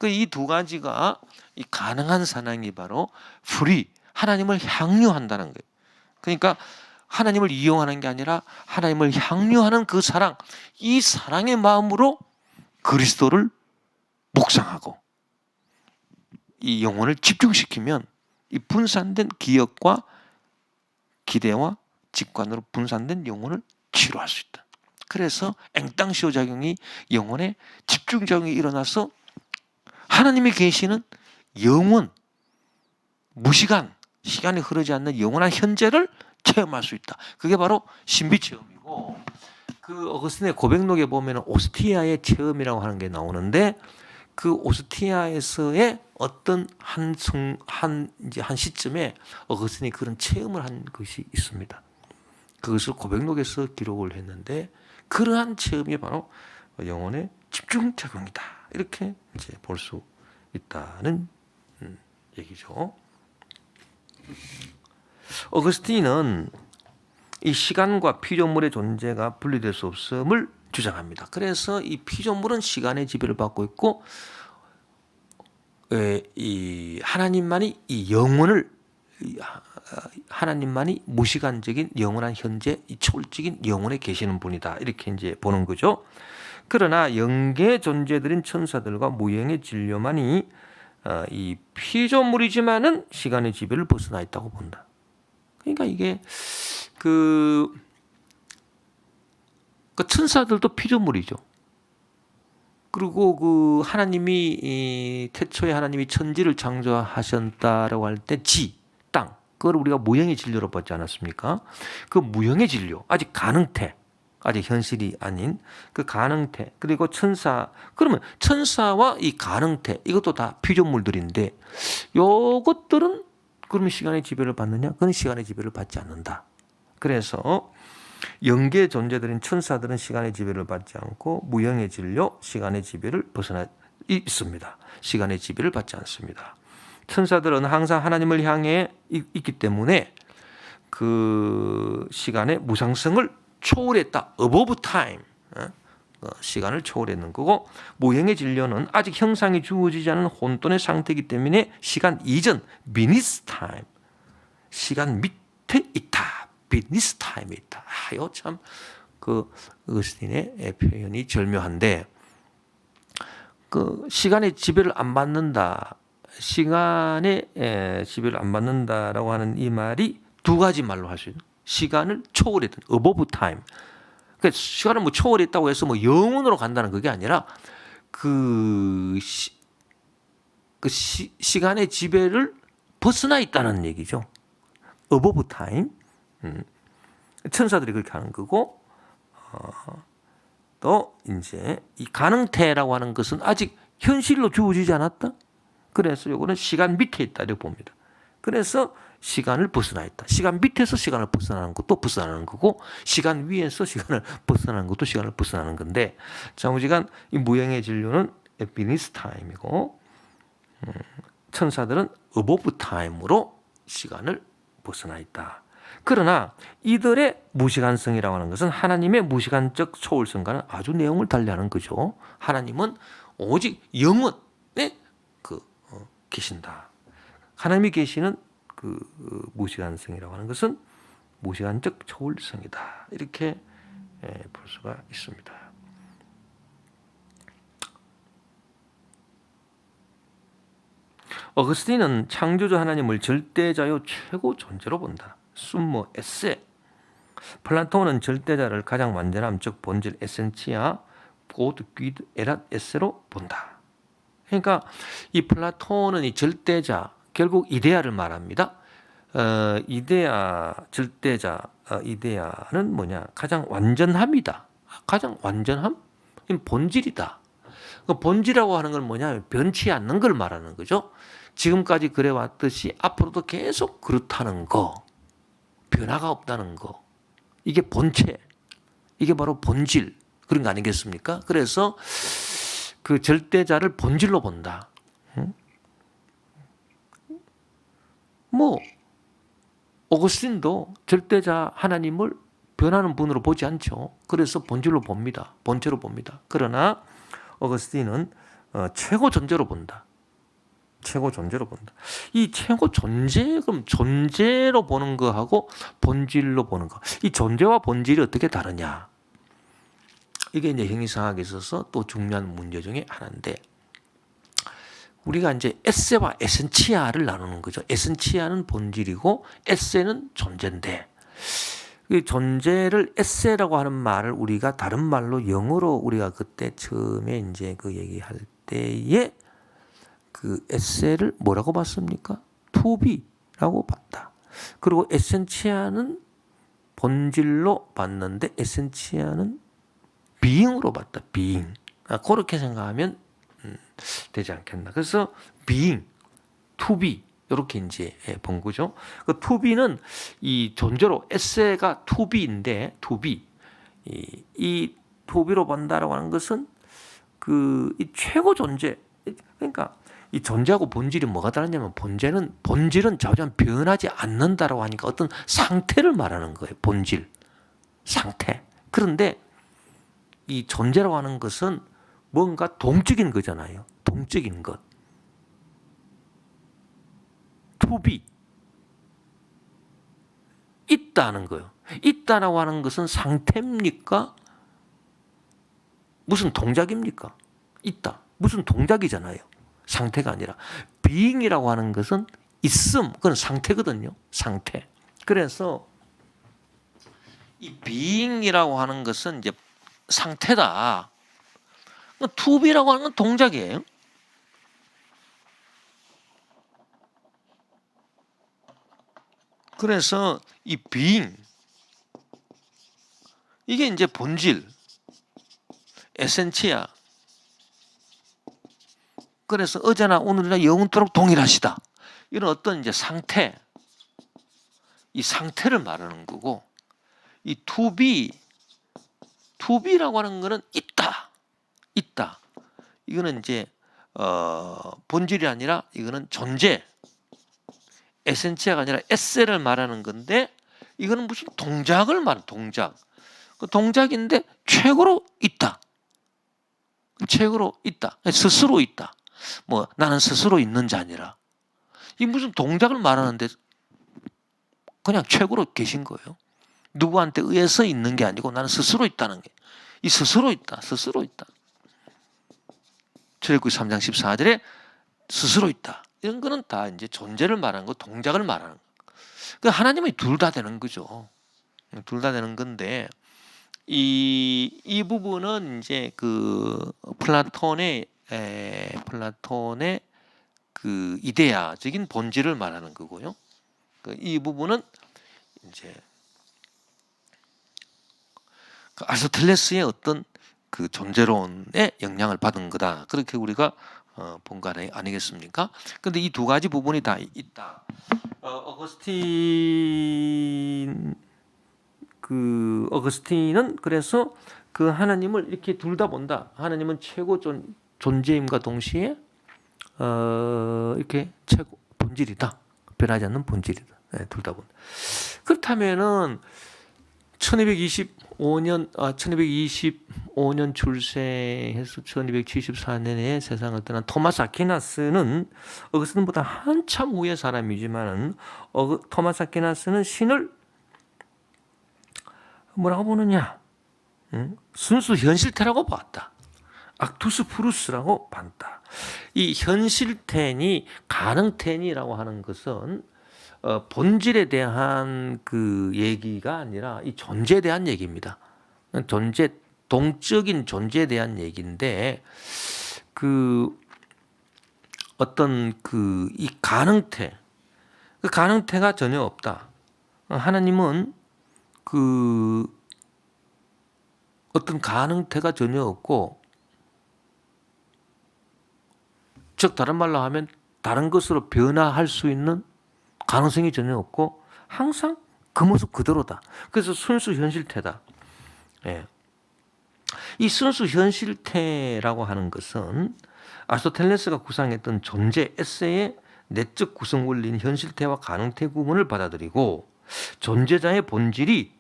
이 두 가지가 이 가능한 사랑이 바로 free 하나님을 향유한다는 거예요. 그러니까 하나님을 이용하는 게 아니라 하나님을 향유하는 그 사랑, 이 사랑의 마음으로 그리스도를 묵상하고 이 영혼을 집중시키면 이 분산된 기억과 기대와 직관으로 분산된 영혼을 치료할 수 있다. 그래서 앵땅시오 작용이 영혼에 집중작용이 일어나서 하나님이 계시는 영원, 무시간, 시간이 흐르지 않는 영원한 현재를 체험할 수 있다. 그게 바로 신비 체험이고 그 어거스틴의 고백록에 보면 오스티아의 체험이라고 하는 게 나오는데 그 오스티아에서의 어떤 한 시점에 어거스틴이 그런 체험을 한 것이 있습니다. 그것을 고백록에서 기록을 했는데 그러한 체험이 바로 영혼의 집중작용이다. 이렇게 이제 볼 수 있다는 얘기죠. 어거스틴은 이 시간과 피조물의 존재가 분리될 수 없음을 주장합니다. 그래서 이 피조물은 시간의 지배를 받고 있고 이 하나님만이 이 영혼을 하나님만이 무시간적인 영원한 현재 이 초월적인 영혼에 계시는 분이다. 이렇게 이제 보는 거죠. 그러나 영계 존재들인 천사들과 무형의 진료만이 이 피조물이지만은 시간의 지배를 벗어나 있다고 본다. 그러니까 이게 그 천사들도 피조물이죠. 그리고 그 하나님이 태초에 하나님이 천지를 창조하셨다라고 할 때 땅 그걸 우리가 무형의 진료로 받지 않았습니까? 그 무형의 진료 아직 가능태 아직 현실이 아닌 그 가능태 그리고 천사 그러면 천사와 이 가능태 이것도 다 피조물들인데 요것들은 그러면 시간의 지배를 받느냐? 그건 시간의 지배를 받지 않는다. 그래서 영계 존재들인 천사들은 시간의 지배를 받지 않고 무형의 진료 시간의 지배를 벗어나 있습니다. 시간의 지배를 받지 않습니다. 천사들은 항상 하나님을 향해 있기 때문에 그 시간의 무상성을 초월했다. above time. 시간을 초월했는 거고 무형의 진료는 아직 형상이 주어지지 않은 혼돈의 상태이기 때문에 시간 이전 beneath time. 시간 밑에 있다. beneath time에 있다. 이거 참 그 어거스틴의 표현이 절묘한데 그 시간의 지배를 안 받는다. 시간의 지배를 안 받는다라고 하는 이 말이 두 가지 말로 할 수 있는 시간을 초월했던 above time. 그러니까 시간을 뭐 초월했다고 해서 뭐 영원으로 간다는 그게 아니라 시간의 지배를 벗어나 있다는 얘기죠. above time. 천사들이 그렇게 하는 거고, 또 이제 이 가능태라고 하는 것은 아직 현실로 주어지지 않았다. 그래서 요거는 시간 밑에 있다 이렇게 봅니다. 그래서 시간을 벗어나 있다. 시간 밑에서 시간을 벗어나는 것도 벗어나는 거고, 시간 위에서 시간을 벗어나는 것도 시간을 벗어나는 건데, 장우지간 이 무형의 진료는 에피니스 타임이고, 천사들은 어보브 타임으로 시간을 벗어나 있다. 그러나 이들의 무시간성이라고 하는 것은 하나님의 무시간적 초월성과는 아주 내용을 달리하는 거죠. 하나님은 오직 영원에 계신다. 하나님이 계시는 그 무시간성이라고 하는 것은 무시간적 초월성이다. 이렇게 볼 수가 있습니다. 어거스틴은 창조주 하나님을 절대자요 최고 존재로 본다. 숨모 에세. 플라톤은 절대자를 가장 완전함, 즉 본질 에센치아 고드 귀드 에랏 에세로 본다. 그러니까 이 플라톤은 이 절대자, 결국 이데아를 말합니다. 이데아, 절대자, 이데아는 뭐냐? 가장 완전함이다. 가장 완전함? 본질이다. 그 본질이라고 하는 건 뭐냐? 변치 않는 걸 말하는 거죠. 지금까지 그래왔듯이 앞으로도 계속 그렇다는 거, 변화가 없다는 거, 이게 본체, 이게 바로 본질, 그런 거 아니겠습니까? 그래서 그 절대자를 본질로 본다. 뭐 오거스틴도 절대자 하나님을 변하는 분으로 보지 않죠. 그래서 본질로 봅니다. 본체로 봅니다. 그러나 오거스틴은 최고 존재로 본다. 최고 존재로 본다. 이 최고 존재, 그럼 존재로 보는 거하고 본질로 보는 거, 이 존재와 본질이 어떻게 다르냐? 이게 이제 형이상학에 있어서 또 중요한 문제 중에 하나인데, 우리가 이제 에세와 에센치아를 나누는 거죠. 에센치아는 본질이고 에세는 존재인데, 이 존재를 에세라고 하는 말을 우리가 다른 말로 영어로 우리가 그때 처음에 이제 그 얘기할 때에 그 에세를 뭐라고 봤습니까? to be라고 봤다. 그리고 에센치아는 본질로 봤는데 에센치아는 being으로 봤다. being. 그렇게 생각하면 되지 않겠나. 그래서 being, to be 이렇게 이제 본 거죠. 그 to be는 이 존재로 에세가 to be인데 to be 이 to be로 본다라고 하는 것은 그 이 최고 존재. 그러니까 이 존재하고 본질이 뭐가 다르냐면 본질은 자주한 변하지 않는다라고 하니까 어떤 상태를 말하는 거예요. 본질, 상태. 그런데 이 존재라고 하는 것은 뭔가 동적인 거잖아요. 동적인 것. to be. 있다는 거예요. 있다라고 하는 것은 상태입니까? 무슨 동작입니까? 있다. 무슨 동작이잖아요. 상태가 아니라. being이라고 하는 것은 있음. 그건 상태거든요. 상태. 그래서 이 being이라고 하는 것은 이제 상태다. to be라고 하는 건 동작이에요. 그래서 이 being, 이게 이제 본질, 에센치아. 그래서 어제나 오늘이나 영원토록 동일하시다. 이런 어떤 이제 상태, 이 상태를 말하는 거고, 이 to be라고 하는 거는 있다. 이거는 이제 본질이 아니라 이거는 존재, 에센치아가 아니라 에세를 말하는 건데, 이거는 무슨 동작을 말하는 동작. 그 동작인데 최고로 있다. 최고로 있다. 스스로 있다. 뭐 나는 스스로 있는 자니라. 이 무슨 동작을 말하는데 그냥 최고로 계신 거예요. 누구한테 의해서 있는 게 아니고 나는 스스로 있다는 게. 이 스스로 있다. 출애굽기 3장 14절에 스스로 있다. 이런 거는 다 이제 존재를 말하는 거, 동작을 말하는 거. 그 하나님이 둘 다 되는 거죠. 둘 다 되는 건데, 이 부분은 이제 그 플라톤의 그 이데아적인 본질을 말하는 거고요. 이 부분은 이제 그 아리스토텔레스의 어떤 그 존재론의 영향을 받은 거다. 그렇게 우리가 본 거 아니겠습니까? 근데 이 두 가지 부분이 다 있다. 어거스틴은 그래서 그 하나님을 이렇게 둘 다 본다. 하나님은 최고 존재임과 동시에 이렇게 최고 본질이다. 변하지 않는 본질이다. 네, 둘 다 본다. 그렇다면은 1225년 출생해서 1274년에 세상을 떠난 토마스 아퀴나스는 어거스틴보다 한참 후의 사람이지만은 토마스 아퀴나스는 신을 뭐라고 보느냐? 순수 현실태라고 봤다. 악투스 프루스라고 봤다. 이 현실태니 가능태니라고 하는 것은 본질에 대한 그 얘기가 아니라 이 존재에 대한 얘기입니다. 동적인 존재에 대한 얘기인데 그 어떤 그 이 가능태, 그 가능태가 전혀 없다. 하나님은 그 어떤 가능태가 전혀 없고, 즉 다른 말로 하면 다른 것으로 변화할 수 있는 가능성이 전혀 없고 항상 그 모습 그대로다. 그래서 순수 현실태다. 예. 이 순수 현실태라고 하는 것은 아리스토텔레스가 구상했던 존재 에세의 내적 구성 원리인 현실태와 가능태 구분을 받아들이고, 존재자의 본질이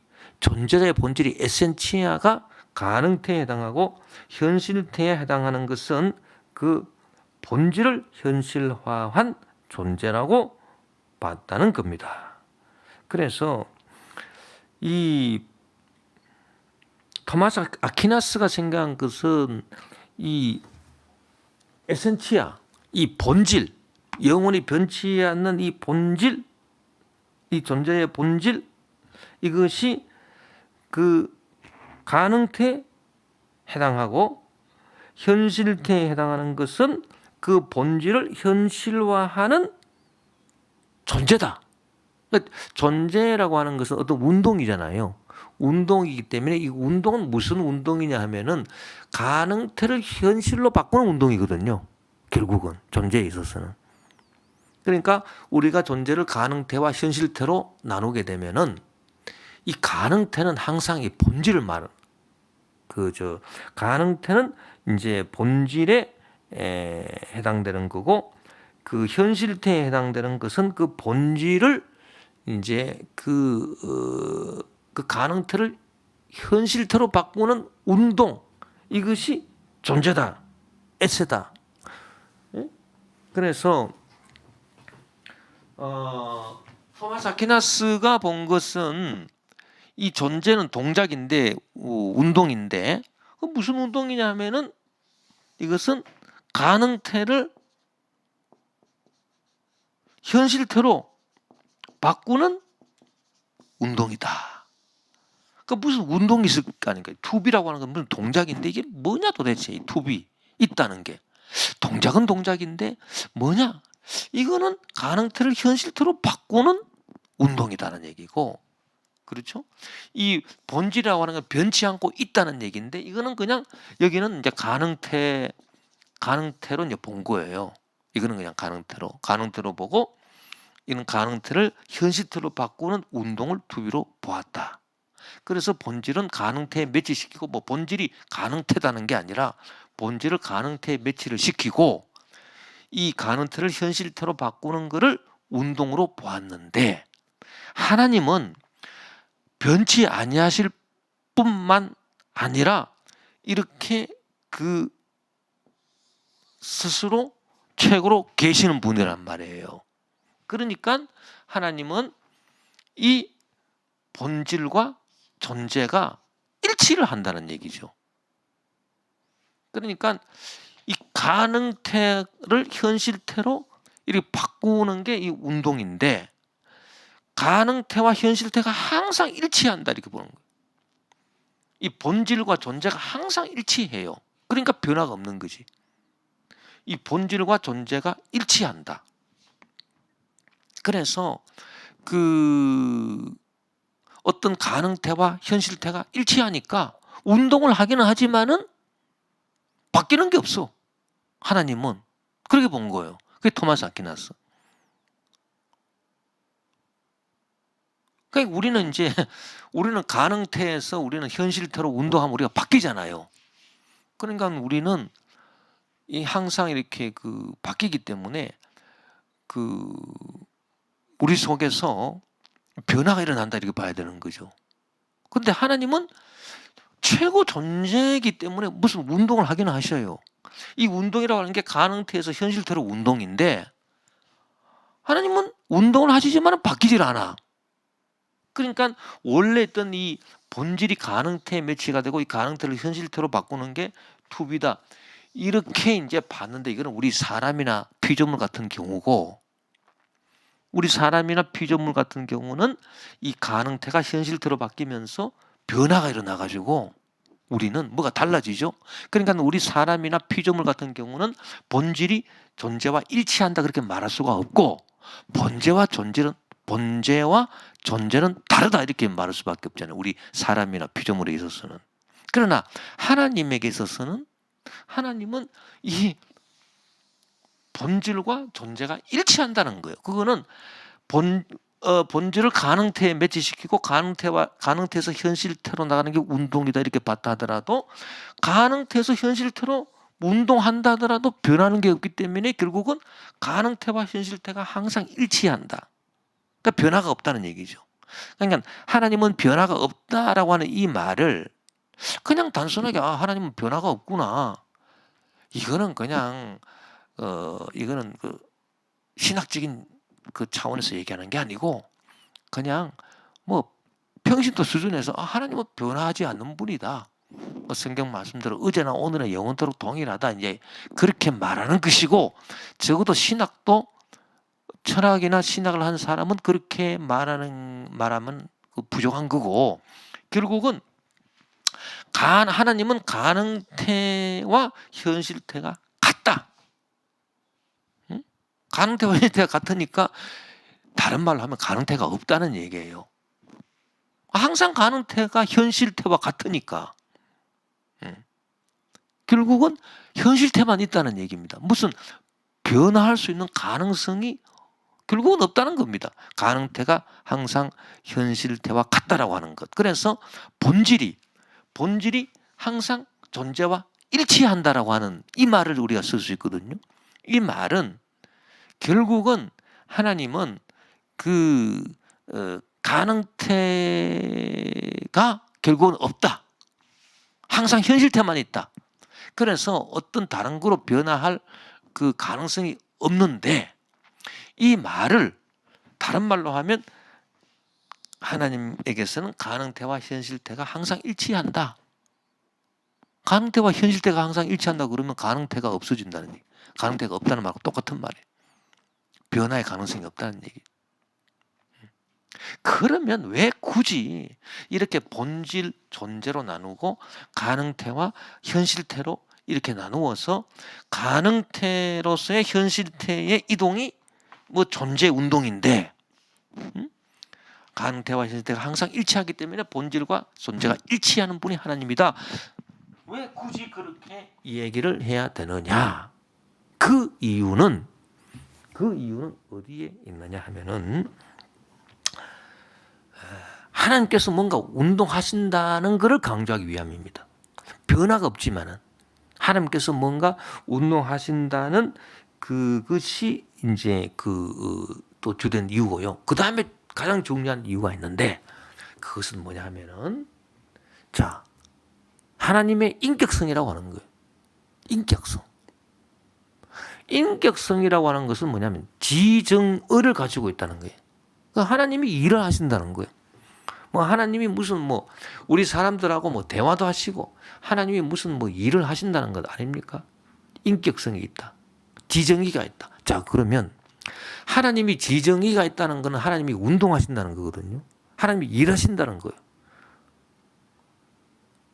에센치아가 가능태에 해당하고 현실태에 해당하는 것은 그 본질을 현실화한 존재라고 봤다는 겁니다. 그래서 이 토마스 아퀴나스가 생각한 것은 이 에센치아, 이 본질, 영원히 변치 않는 이 본질, 이 존재의 본질, 이것이 그 가능태에 해당하고 현실태에 해당하는 것은 그 본질을 현실화하는 존재다. 그러니까 존재라고 하는 것은 어떤 운동이잖아요. 운동이기 때문에 이 운동은 무슨 운동이냐 하면은 가능태를 현실로 바꾸는 운동이거든요. 결국은 존재에 있어서는. 그러니까 우리가 존재를 가능태와 현실태로 나누게 되면은 이 가능태는 항상 이 본질을 가능태는 이제 본질에 해당되는 거고, 그 현실태에 해당되는 것은 그 본질을 이제 그 가능태를 현실태로 바꾸는 운동, 이것이 존재다, 에세다. 그래서 토마스 아퀴나스가 본 것은 이 존재는 동작인데 운동인데, 무슨 운동이냐 하면은 이것은 가능태를 현실태로 바꾸는 운동이다. 그러니까 무슨 운동이 있을 거 아닙니까? 투비라고 하는 건 무슨 동작인데 이게 뭐냐 도대체, 이 투비 있다는 게. 동작은 동작인데 뭐냐? 이거는 가능태를 현실태로 바꾸는 운동이다는 얘기고, 그렇죠? 이 본질이라고 하는 건 변치 않고 있다는 얘기인데, 이거는 그냥 여기는 이제 가능태로 이제 본 거예요. 이거는 그냥 가능태로 보고, 이는 가능태를 현실태로 바꾸는 운동을 투비로 보았다. 그래서 본질은 가능태에 매치시키고, 뭐 본질이 가능태다는 게 아니라 본질을 가능태에 매치를 시키고 이 가능태를 현실태로 바꾸는 것을 운동으로 보았는데, 하나님은 변치 아니하실 뿐만 아니라 이렇게 그 스스로 최고로 계시는 분이란 말이에요. 그러니까 하나님은 이 본질과 존재가 일치를 한다는 얘기죠. 그러니까 이 가능태를 현실태로 이렇게 바꾸는 게 이 운동인데, 가능태와 현실태가 항상 일치한다, 이렇게 보는 거예요. 이 본질과 존재가 항상 일치해요. 그러니까 변화가 없는 거지. 이 본질과 존재가 일치한다. 그래서 그 어떤 가능태와 현실태가 일치하니까 운동을 하기는 하지만은 바뀌는 게 없어. 하나님은 그렇게 본 거예요. 그게 토마스 아퀴나스. 그러니까 우리는 가능태에서 우리는 현실태로 운동하면 우리가 바뀌잖아요. 그러니까 우리는 항상 이렇게 바뀌기 때문에 우리 속에서 변화가 일어난다 이렇게 봐야 되는 거죠. 그런데 하나님은 최고 존재이기 때문에 무슨 운동을 하기는 하셔요. 이 운동이라고 하는 게 가능태에서 현실태로 운동인데 하나님은 운동을 하시지만 바뀌질 않아. 그러니까 원래 있던 이 본질이 가능태에 매치가 되고 이 가능태를 현실태로 바꾸는 게 투비다. 이렇게 이제 봤는데 이거는 우리 사람이나 피조물 같은 경우고, 우리 사람이나 피조물 같은 경우는 이 가능태가 현실태로 바뀌면서 변화가 일어나가지고 우리는 뭐가 달라지죠. 그러니까 우리 사람이나 피조물 같은 경우는 본질이 존재와 일치한다 그렇게 말할 수가 없고, 본질과 존재는 다르다 이렇게 말할 수밖에 없잖아요. 우리 사람이나 피조물에 있어서는. 그러나 하나님에게 있어서는 하나님은 이 본질과 존재가 일치한다는 거예요. 그거는 본질을 가능태에 매치시키고 가능태에서 현실태로 나가는 게 운동이다 이렇게 봤다 하더라도, 가능태에서 현실태로 운동한다 하더라도 변하는 게 없기 때문에 결국은 가능태와 현실태가 항상 일치한다. 그러니까 변화가 없다는 얘기죠. 그러니까 하나님은 변화가 없다라고 하는 이 말을 그냥 단순하게 하나님은 변화가 없구나, 이거는 그냥 이거는 신학적인 차원에서 얘기하는 게 아니고 그냥 뭐 평신도 수준에서 하나님은 변화하지 않는 분이다, 성경 말씀대로 어제나 오늘은 영원토록 동일하다, 이제 그렇게 말하는 것이고, 적어도 신학도 철학이나 신학을 한 사람은 그렇게 말하면 부족한 거고, 결국은 하나님은 가능태와 현실태가 같다. 응? 가능태와 현실태가 같으니까 다른 말로 하면 가능태가 없다는 얘기예요. 항상 가능태가 현실태와 같으니까 결국은 현실태만 있다는 얘기입니다. 무슨 변화할 수 있는 가능성이 결국은 없다는 겁니다. 가능태가 항상 현실태와 같다라고 하는 것. 그래서 본질이 항상 존재와 일치한다라고 하는 이 말을 우리가 쓸 수 있거든요. 이 말은 결국은 하나님은 가능태가 결국은 없다. 항상 현실태만 있다. 그래서 어떤 다른 거로 변화할 가능성이 없는데, 이 말을 다른 말로 하면 하나님에게서는 가능태와 현실태가 항상 일치한다. 가능태와 현실태가 항상 일치한다 그러면 가능태가 없어진다는 얘기. 가능태가 없다는 말과 똑같은 말이에요. 변화의 가능성이 없다는 얘기. 그러면 왜 굳이 이렇게 본질, 존재로 나누고 가능태와 현실태로 이렇게 나누어서 가능태로서의 현실태의 이동이 존재 운동인데, 가능태와 현실태가 항상 일치하기 때문에 본질과 존재가 일치하는 분이 하나님이다. 왜 굳이 그렇게 이 얘기를 해야 되느냐? 그 이유는 어디에 있느냐 하면은, 하나님께서 뭔가 운동하신다는 것을 강조하기 위함입니다. 변화가 없지만은 하나님께서 뭔가 운동하신다는 그것이 이제 또 주된 이유고요. 그 다음에 가장 중요한 이유가 있는데, 그것은 뭐냐 하면은, 자, 하나님의 인격성이라고 하는 거예요. 인격성이라고 하는 것은 뭐냐면 지정의를 가지고 있다는 거예요. 그러니까 하나님이 일을 하신다는 거예요. 하나님이 무슨 우리 사람들하고 대화도 하시고 하나님이 무슨 일을 하신다는 것 아닙니까? 인격성이 있다. 지정의가 있다. 자, 그러면 하나님이 지정의가 있다는 것은 하나님이 운동하신다는 거거든요. 하나님이 일하신다는 거예요.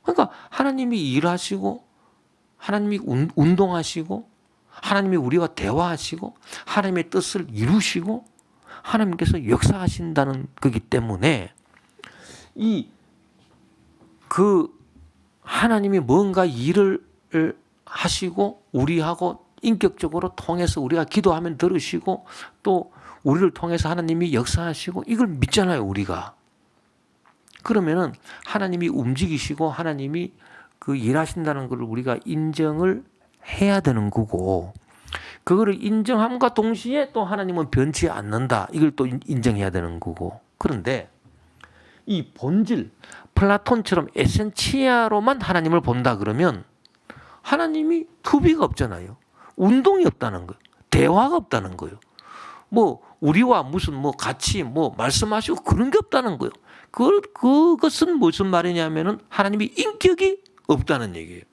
그러니까 하나님이 일하시고 하나님이 운동하시고 하나님이 우리와 대화하시고 하나님의 뜻을 이루시고 하나님께서 역사하신다는 거기 때문에 하나님이 뭔가 일을 하시고 우리하고 인격적으로 통해서 우리가 기도하면 들으시고 또 우리를 통해서 하나님이 역사하시고 이걸 믿잖아요, 우리가. 그러면은 하나님이 움직이시고 하나님이 그 일하신다는 걸 우리가 인정을 해야 되는 거고, 그거를 인정함과 동시에 또 하나님은 변치 않는다, 이걸 또 인정해야 되는 거고. 그런데 이 본질, 플라톤처럼 에센치아로만 하나님을 본다 그러면 하나님이 투비가 없잖아요. 운동이 없다는 거예요. 대화가 없다는 거예요. 뭐 우리와 무슨 뭐 같이 뭐 말씀하시고 그런 게 없다는 거예요. 그것은 무슨 말이냐면은 하나님이 인격이 없다는 얘기예요.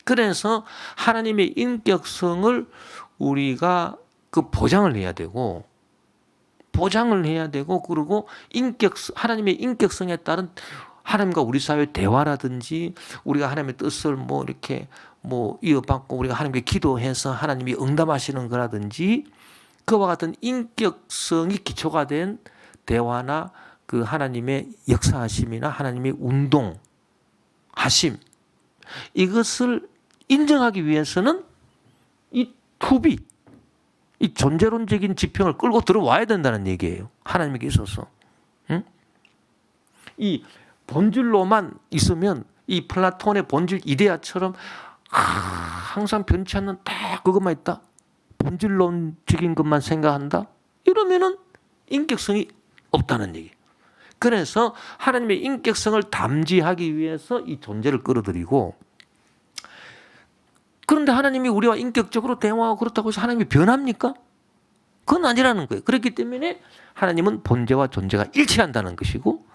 그래서 하나님의 인격성을 우리가 그 보장을 해야 되고 그리고 하나님의 인격성에 따른 하나님과 우리 사이의 대화라든지 우리가 하나님의 뜻을 뭐 이렇게 뭐 이어받고 우리가 하나님께 기도해서 하나님이 응답하시는 거라든지 그와 같은 인격성이 기초가 된 대화나 그 하나님의 역사하심이나 하나님의 운동하심, 이것을 인정하기 위해서는 이 투비, 이 존재론적인 지평을 끌고 들어와야 된다는 얘기예요. 하나님에게 있어서. 응? 이 본질로만 있으면 이 플라톤의 본질 이데아처럼 항상 변치 않는 딱 그것만 있다, 본질론적인 것만 생각한다, 이러면은 인격성이 없다는 얘기예요. 그래서 하나님의 인격성을 담지하기 위해서 이 존재를 끌어들이고, 그런데 하나님이 우리와 인격적으로 대화하고 그렇다고 해서 하나님이 변합니까? 그건 아니라는 거예요. 그렇기 때문에 하나님은 본체와 존재가 일치한다는 것이고,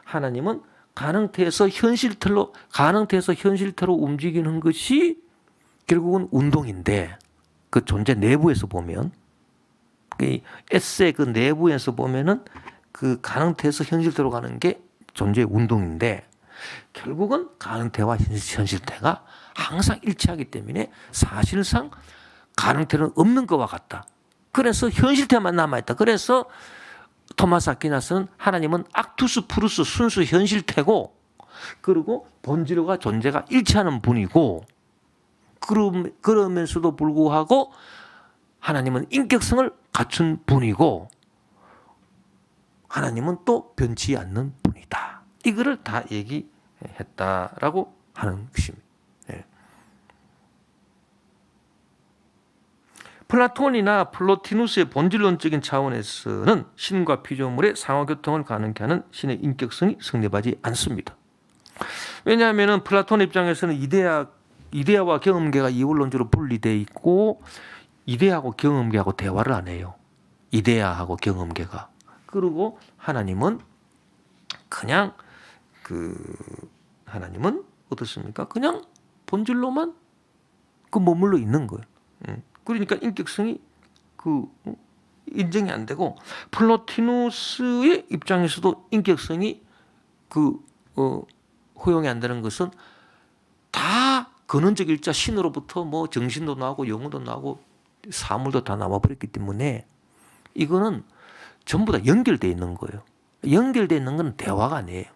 하나님은 가능태에서 현실태로 움직이는 것이 결국은 운동인데, 그 존재 내부에서 보면, 그 에세의 그 내부에서 보면은 그 가능태에서 현실태로 가는 게 존재의 운동인데, 결국은 가능태와 현실태가 항상 일치하기 때문에 사실상 가능태는 없는 것과 같다. 그래서 현실태만 남아있다. 그래서 토마스 아퀴나스는 하나님은 악투스 프루스 순수 현실태고, 그리고 본질과 존재가 일치하는 분이고, 그러면서도 불구하고 하나님은 인격성을 갖춘 분이고, 하나님은 또 변치 않는 분이다. 이거를 다 얘기했다라고 하는 것입니다. 예. 플라톤이나 플로티누스의 본질론적인 차원에서는 신과 피조물의 상호교통을 가능케 하는 신의 인격성이 성립하지 않습니다. 왜냐하면 플라톤 입장에서는 이데아와 경험계가 이원론적으로 분리되어 있고, 이데아하고 경험계하고 대화를 안 해요. 이데아하고 경험계가. 그리고 하나님은 그냥 하나님은 어떻습니까? 그냥 본질로만 머물러 있는 거예요. 그러니까 인격성이 인정이 안 되고, 플로티누스의 입장에서도 인격성이 허용이 안 되는 것은 다 근원적 일자 신으로부터 뭐 정신도 나오고 영혼도 나오고 사물도 다 나와버렸기 때문에 이거는 전부 다 연결되어 있는 거예요. 연결되어 있는 건 대화가 아니에요.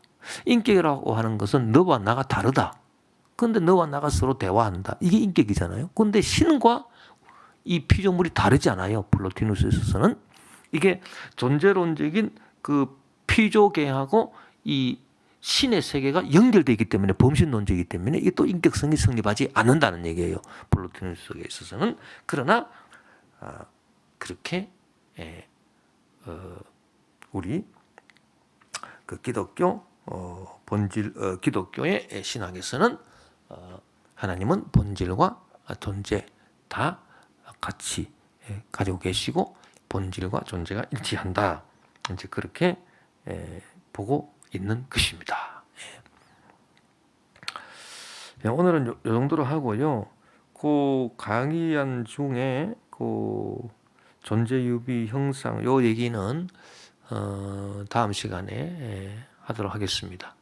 인격이라고 하는 것은 너와 나가 다르다. 그런데 너와 나가 서로 대화한다. 이게 인격이잖아요. 그런데 신과 이 피조물이 다르지 않아요. 플로티누스에 있어서는. 이게 존재론적인 그 피조계하고 이 신의 세계가 연결되어 있기 때문에, 범신론적이기 때문에 이게 또 인격성이 성립하지 않는다는 얘기예요. 플로티누스에 있어서는. 그러나 그렇게 우리 그 기독교 기독교의 신학에서는 하나님은 본질과 존재 다 같이 가지고 계시고 본질과 존재가 일치한다. 이제 그렇게 보고 있는 것입니다. 오늘은 요 정도로 하고요. 그 강의안 중에 그 존재유비 형상 요 얘기는 다음 시간에 하도록 하겠습니다.